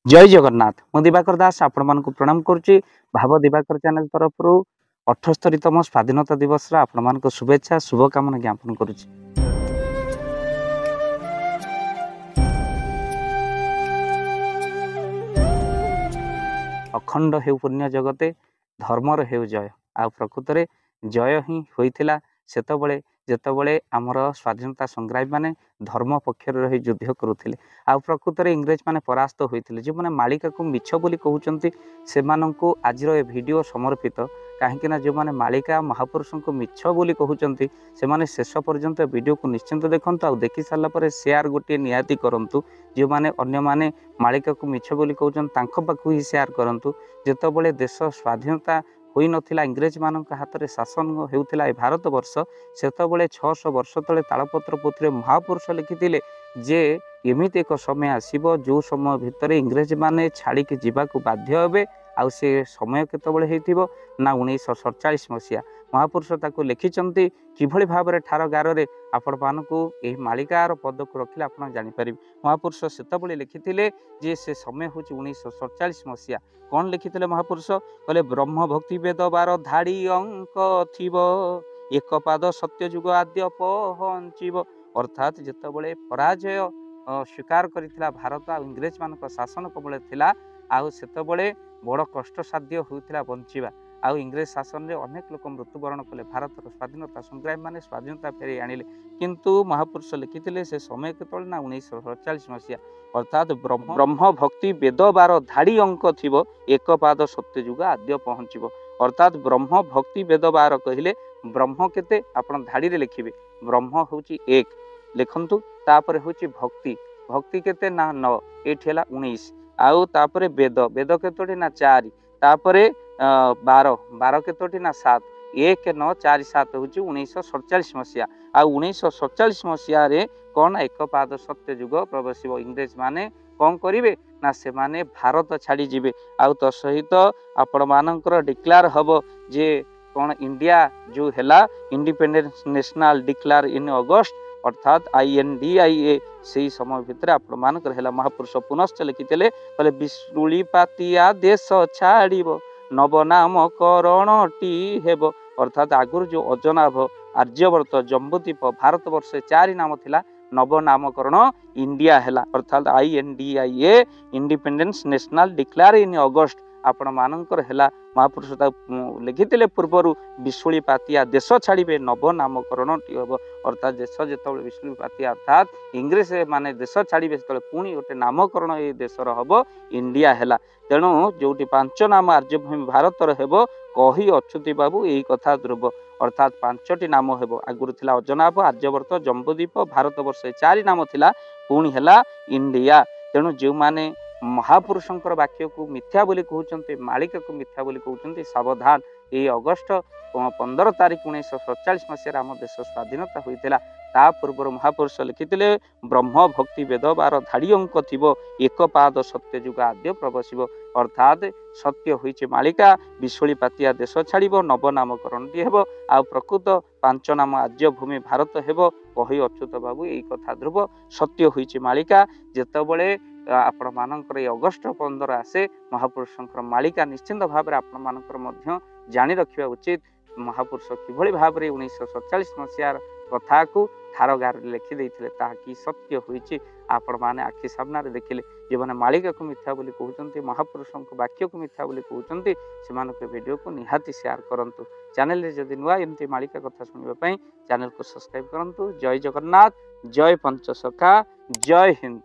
जय जगन्नाथ मु दिवाकर दास आपण मानक प्रणाम करुच्ची भाव दिवाकर चैनल तरफ 78तम स्वाधीनता दिवस आपण मानक शुभेच्छा शुभकामना ज्ञापन करुच्ची। अखंड हेउ पुण्य जगते धर्मर हेउ जय आ प्रकृत जय ही होइथिला सेतबळे जेतबळे आमर स्वाधीनता संग्रामी माने धर्म पक्षर रही युद्ध करुथिले आ प्रकृत इंग्रेज माने परास्त होइथिले जे माने मालिका को मिछ बोली कहउचंती से माननकु आजिर ए वीडियो समर्पित कहीं ना जो माने मालिका महापुरुषों को मिछ बोली कहउचंती से माने शेष पर्यंत वीडियो को निश्चिंत देखंतु आ देखि साला परे शेयर गोटे नियाती करंतु जो माने अन्य माने मालिका को मिछ बोली कहउचंती तांको पाखु ही शेयर करंतु जेतबळे देश स्वाधीनता होई नथिला इंग्रेज मानक हाथ में शासन होउथिला भारत वर्ष सेतबळे 600 वर्ष तले तालपत्र पुथी महापुरुष लिखिथिले जे एमिति एक समय आसीबो जो समय भितर इंग्रेज माने छाड़ी के जीवाकू बाध्य हेबे आउ से समय केतबळे हेतिबो ना 1947 मसीहा महापुरुष ताको लिखिचंती किभଳି भाबरे ठार गारे आपण मानकू एही मालिकार पद को रखिले आपण जानि परिबे। महापुरुष सेतबळे लिखिथिले जे से समय होची 1947 मसीहा कौन लिखिथिले महापुरुष कहले ब्रह्म भक्ति वेद 12 धाड़ी अंक थिबो एक पाद सत्य जुग आद्य पहंचिबो अर्थात जेतबळे पराजय स्वीकार करिथिला भारत आ इंग्रेज मानक शासन कबळे थिला आउ सेतबळे बड़ कष्ट साध्य होइथिला बंचिबा आउ इंग्रेज शासन रे अनेक लोक मृत्युवरण कले भारत स्वाधीनता संग्रामी माने स्वाधीनता फेरी आनिले किंतु महापुरुष लिखिथिले से समय केतबळे ना 1947 मसीहा अर्थात ब्रह्म भक्ति वेद 12 धाड़ी अंक थिबो एक पाद सत्य जुग आद्य पहुँचबो अर्थात ब्रह्म भक्ति वेद 12 कहिले ब्रह्म केते आपण धाड़ी रे लिखिबे ब्रह्म होची एक लिखंतु तापर होची भक्ति भक्ति केते ना 9 एठी हला 19 आउ तापर वेद वेद केतोटी ना 4 तापर 12 केतोटी ना 7 1 9 4 7 होची 1947 मसीहा आ 1947 मसीहा रे कौन एक पाद सत्य जुग प्रवेशिबो इंग्रेज माने कौन करिवे ना से माने भारत छाड़ी जिवे आउ तो सहित आपण मानकर डिक्लेयर हबो जे कौन इंडिया जो हेला इंडिपेंडेंस नेशनल डिक्लेयर इन अगस्त अर्थात INDIA से समय भितर आपण मानकर हेला महापुरुष पुनश्च लिखिथिले कहले विष्णुली पातिया देश छाड़िबो नव नाम करणटी हेबो अर्थात आगुर जो अजनाभ आर्यवर्त जम्बूद्वीप भारत वर्ष 4 नाम थिला नव नामकरण इंडिया हेला अर्थात INDIA independence national declare in August आपण मानकर हेला महापुरुष लिखिथिले पूर्वर विशुली पातिया देश छाड़िबे नव नामकरण हेबो अर्थात देश जेतबळे विशुली पातिया अर्थात इंग्रेज माने देश छाड़िबे सेतबळे पुणी गोटे नामकरण ए देशर हबो इंडिया हेला तेणु जोटी 5 नाम आर्यभूमि भारतर हेबो कही अच्युति बाबू एही कथा ध्रुव अर्थात 5टी नाम हेबो आगुरु थिला अजनाभ आर्यवर्त जम्बूद्वीप भारत वर्ष 4 नाम थिला पुणी हेला इंडिया तेणु जो माने महापुरुषंकर वाक्य को मिथ्या बोली कहउचंती मालिका को मिथ्या बोली कहउचंती सावधान ए अगस्त 15 तारिख 1947 मसीहा आम देश स्वाधीनता होइतिला ता पूर्व महापुरुष लिखिथिले ब्रह्म भक्ति वेद 12 धाड़ी अंक थिबो एक पाद सत्य जुग आद्य प्रवेशिबो अर्थात सत्य होइछि मालिका विशुली पातिया देश छाड़िबो नव नामकरण हेबो आ प्रकृत 5 नाम आर्य भूमि भारत हेबो कही अच्युत बाबू एई कथा ध्रुव सत्य होइछि मालिका जेतबळे आपण मानकर अगस्त 15 आसे महापुरुषंकर मालिका निश्चिंत भाव में आपण मानकर मध्य जानी रखिबा उचित महापुरुष किभଳି भाव में 1947 मसीहा कथा को ठार गार लिखि देथिले ता कि सत्य होइछि आपण माने आखि सामना रे देखिले जे माने मालिका को मिथ्या बोली कहउचंती महापुरुषंक वाक्य को मिथ्या बोली कहउचंती सेमानक वीडियो को निहाती शेयर करंतु चैनल रे जदि नुआ एमती मालिका कथा सुनिबा पई चैनल को सब्सक्राइब करंतु जय जगन्नाथ जय पंचसखा जय हिंद।